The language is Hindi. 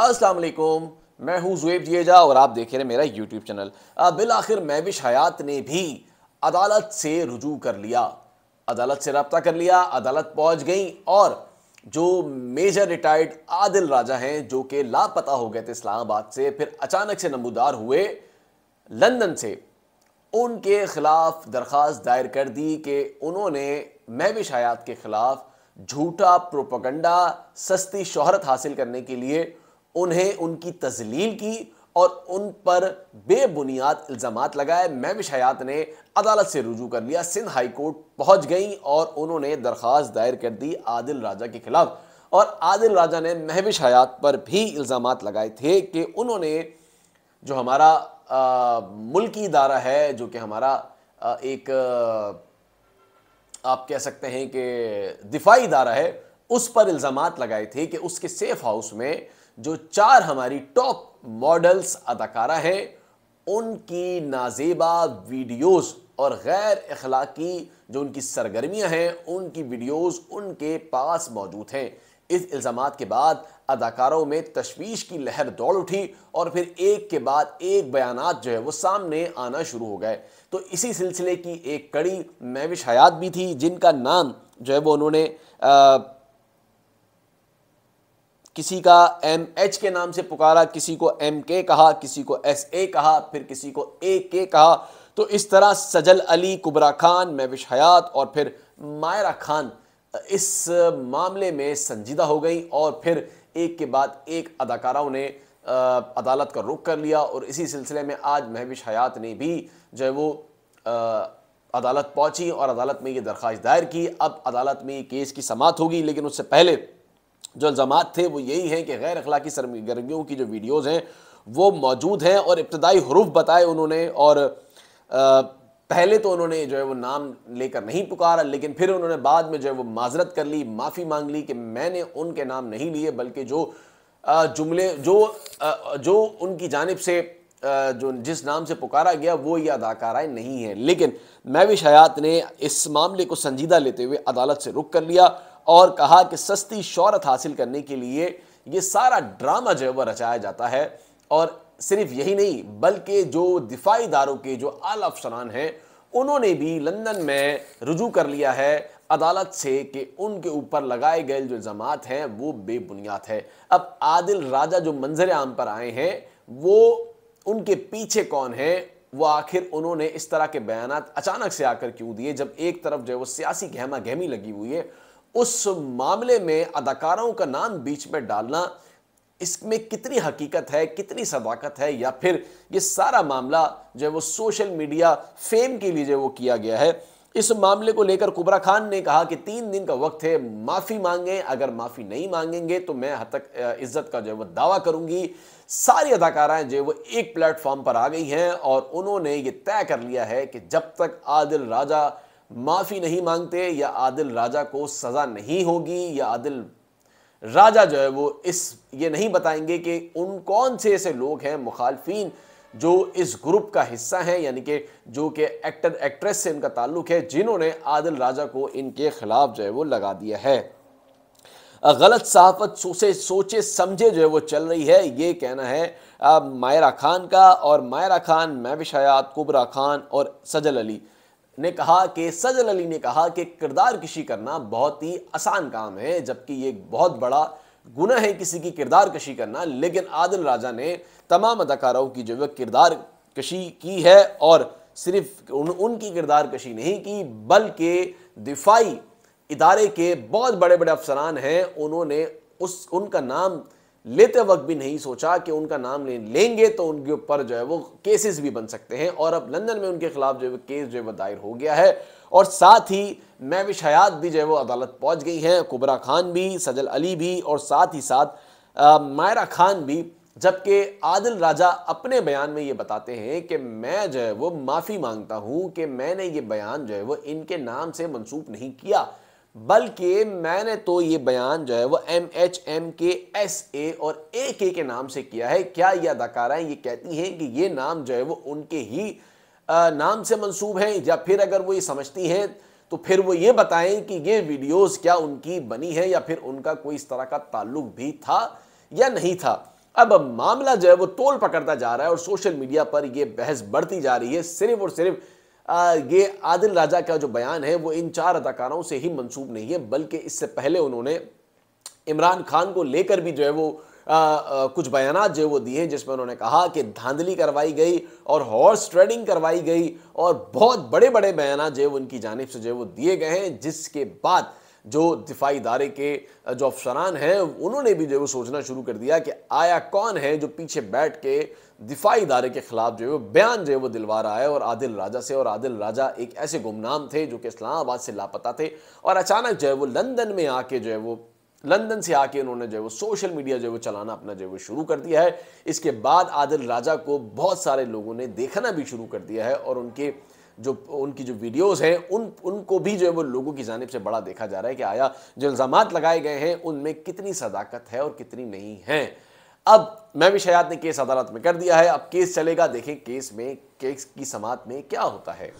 अस्सलाम वालेकुम, मैं हूं ज़ुएब जिएजा और आप देख रहे हैं मेरा यूट्यूब चैनल। बिल आखिर महविश हयात ने भी अदालत से रुजू कर लिया, अदालत से रब्ता कर लिया, अदालत पहुंच गई और जो मेजर रिटायर्ड आदिल राजा हैं जो कि लापता हो गए थे इस्लामाबाद से, फिर अचानक से नमूदार हुए लंदन से, उनके खिलाफ दरख्वास्त दायर कर दी कि उन्होंने महविश हयात के खिलाफ झूठा प्रोपेगेंडा, सस्ती शोहरत हासिल करने के लिए उन्हें उनकी तजलील की और उन पर बेबुनियाद इल्ज़ामात लगाए। महविश हयात ने अदालत से रुजू कर लिया, सिंध हाई कोर्ट पहुंच गई और उन्होंने दरख्वास्त दायर कर दी आदिल राजा के खिलाफ। और आदिल राजा ने महविश हयात पर भी इल्ज़ामात लगाए थे कि उन्होंने जो हमारा मुल्की इदारा है, जो कि हमारा एक आप कह सकते हैं कि दिफाई इदारा है, उस पर इल्ज़ामात लगाए थे कि उसके सेफ हाउस में जो 4 हमारी टॉप मॉडल्स अदाकारा हैं, उनकी नाजेबा वीडियोस और गैर अखलाकी जो उनकी सरगर्मियां हैं, उनकी वीडियोस उनके पास मौजूद हैं। इस इल्ज़ामात के बाद अदाकारों में तशवीश की लहर दौड़ उठी और फिर एक के बाद एक बयानात जो है वो सामने आना शुरू हो गए। तो इसी सिलसिले की एक कड़ी महविश हयात भी थी, जिनका नाम जो है वो उन्होंने किसी का MH के नाम से पुकारा, किसी को MK कहा, किसी को SA कहा, फिर किसी को AK कहा। तो इस तरह सजल अली, कुबरा खान, महविश हयात और फिर मायरा खान इस मामले में संजीदा हो गई और फिर एक के बाद एक अदाकाराओं ने अदालत का रुख कर लिया। और इसी सिलसिले में आज महविश हयात ने भी जो है वो अदालत पहुंची और अदालत में ये दरख्वास्त दायर की। अब अदालत में ये केस की समाअत होगी, लेकिन उससे पहले जो इल्ज़ामात थे वो यही हैं कि गैर अखलाकी सरगर्मियों की जो वीडियोज़ हैं वो मौजूद हैं और इब्तदाई हरूफ बताए उन्होंने। और पहले तो उन्होंने जो है वो नाम लेकर नहीं पुकारा, लेकिन फिर उन्होंने बाद में जो है वो माजरत कर ली, माफ़ी मांग ली कि मैंने उनके नाम नहीं लिए, बल्कि जो जुमले जो उनकी जानिब से जो जिस नाम से पुकारा गया वो ये अदाकाराएँ नहीं हैं। लेकिन महविश हयात ने इस मामले को संजीदा लेते हुए अदालत से रुख कर लिया और कहा कि सस्ती शोहरत हासिल करने के लिए ये सारा ड्रामा जो है वह रचाया जाता है। और सिर्फ यही नहीं, बल्कि जो दिफाई इदारों के जो आला अफसरान हैं, उन्होंने भी लंदन में रुजू कर लिया है अदालत से कि उनके ऊपर लगाए गए जो इल्ज़ामात हैं वो बेबुनियाद है। अब आदिल राजा जो मंजर आम पर आए हैं, वो उनके पीछे कौन है, वो आखिर उन्होंने इस तरह के बयानात अचानक से आकर क्यों दिए, जब एक तरफ जो है वो सियासी गहमा गहमी लगी हुई है। उस मामले में अदाकारों का नाम बीच में डालना, इसमें कितनी हकीकत है, कितनी सदाकत है, या फिर ये सारा मामला जो है वो सोशल मीडिया फेम के लिए जो वो किया गया है। इस मामले को लेकर कुबरा खान ने कहा कि 3 दिन का वक्त है, माफ़ी मांगे, अगर माफ़ी नहीं मांगेंगे तो मैं हद तक इज्जत का जो है वो दावा करूंगी। सारी अदाकाराएं जो है वो एक प्लेटफॉर्म पर आ गई हैं और उन्होंने ये तय कर लिया है कि जब तक आदिल राजा माफ़ी नहीं मांगते या आदिल राजा को सज़ा नहीं होगी या आदिल राजा जो है वो ये नहीं बताएंगे कि उन कौन से ऐसे लोग हैं मुखालफीन जो इस ग्रुप का हिस्सा हैं, यानी कि जो कि एक्टर एक्ट्रेस से इनका ताल्लुक है, जिन्होंने आदिल राजा को इनके खिलाफ जो है वो लगा दिया है। गलत सहाफत सोचे समझे जो है वो चल रही है, ये कहना है मायरा खान का। और मायरा खान, महविश हयात, कुबरा खान और सजल अली ने कहा कि सजल अली ने कहा कि किरदार कशी करना बहुत ही आसान काम है, जबकि ये एक बड़ा गुनाह है किसी की किरदार कशी करना। लेकिन आदिल राजा ने तमाम अदाकारों की जो है किरदार कशी की है और सिर्फ उनकी किरदार कशी नहीं की, बल्कि दिफाई इदारे के बहुत बड़े बड़े अफसरान हैं, उन्होंने उनका नाम लेते वक्त भी नहीं सोचा कि उनका नाम लेंगे तो उनके ऊपर जो है वो केसेस भी बन सकते हैं। और अब लंदन में उनके खिलाफ जो है केस जो है वो दायर हो गया है और साथ ही महविश हयात भी जो है वो अदालत पहुंच गई हैं, कुबरा खान भी, सजल अली भी और साथ ही साथ मायरा खान भी। जबकि आदिल राजा अपने बयान में ये बताते हैं कि मैं जो है वो माफ़ी मांगता हूँ कि मैंने ये बयान जो है वो इनके नाम से मंसूब नहीं किया, बल्कि मैंने तो ये बयान जो है वो MH, MK, SA और AK के नाम से किया है। क्या ये अदाकाराएं ये कहती हैं कि ये नाम जो है वो उनके ही नाम से मंसूब हैं, या फिर अगर वो ये समझती हैं तो फिर वो ये बताएं कि ये वीडियोस क्या उनकी बनी है या फिर उनका कोई इस तरह का ताल्लुक भी था या नहीं था। अब मामला जो है वो तोल पकड़ता जा रहा है और सोशल मीडिया पर ये बहस बढ़ती जा रही है। सिर्फ और सिर्फ ये आदिल राजा का जो बयान है वो इन 4 अदाकारों से ही मंसूब नहीं है, बल्कि इससे पहले उन्होंने इमरान खान को लेकर भी जो है वो कुछ बयानात जो है वो दिए, जिसमें उन्होंने कहा कि धांधली करवाई गई और हॉर्स ट्रेडिंग करवाई गई और बहुत बड़े बड़े बयानात जो है वो उनकी जानिब से जो है वो दिए गए हैं, जिसके बाद जो दिफाई इदारे के जो अफसरान हैं उन्होंने भी जो है वो सोचना शुरू कर दिया कि आया कौन है जो पीछे बैठ के दिफाई इदारे के खिलाफ जो है वो बयान जो है वो दिलवा रहा है और आदिल राजा से। और आदिल राजा एक ऐसे गुमनाम थे जो कि इस्लामाबाद से लापता थे और अचानक जो है वो लंदन में आके जो है वो लंदन से आके उन्होंने जो है वो सोशल मीडिया जो है वो चलाना अपना जो है वो शुरू कर दिया है। इसके बाद आदिल राजा को बहुत सारे लोगों ने देखना भी शुरू कर दिया है और उनकी जो वीडियोस हैं उनको भी जो है वो लोगों की जानिब से बड़ा देखा जा रहा है कि आया जो इल्ज़ामात लगाए गए हैं उनमें कितनी सदाकत है और कितनी नहीं है। अब महविश हयात ने केस अदालत में कर दिया है, अब केस चलेगा, देखें केस की समाअत में क्या होता है।